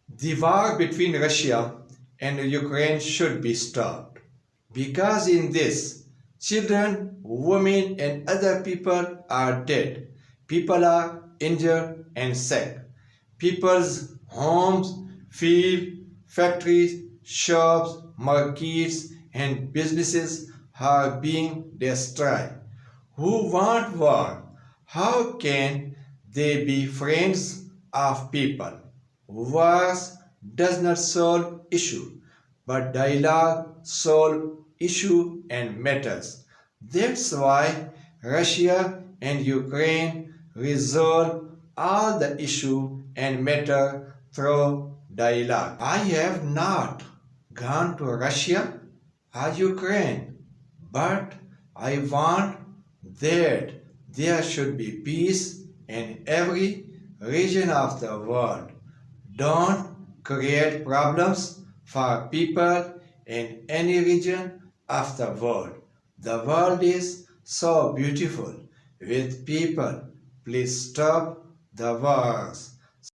The war between Russia and Ukraine should be stopped because in this, children, women, and other people are dead. People are injured and sick. People's homes, fields, factories, shops, markets, and businesses are being destroyed. Who want war? How can they be friends of people? Wars does not solve issue, but dialogue solve issue and matters. That's why Russia and Ukraine resolve all the issue and matter through dialogue. I have not gone to Russia or Ukraine, but I want that there should be peace in every region of the world. Don't create problems for people in any region of the world. The world is so beautiful with people. Please stop the wars.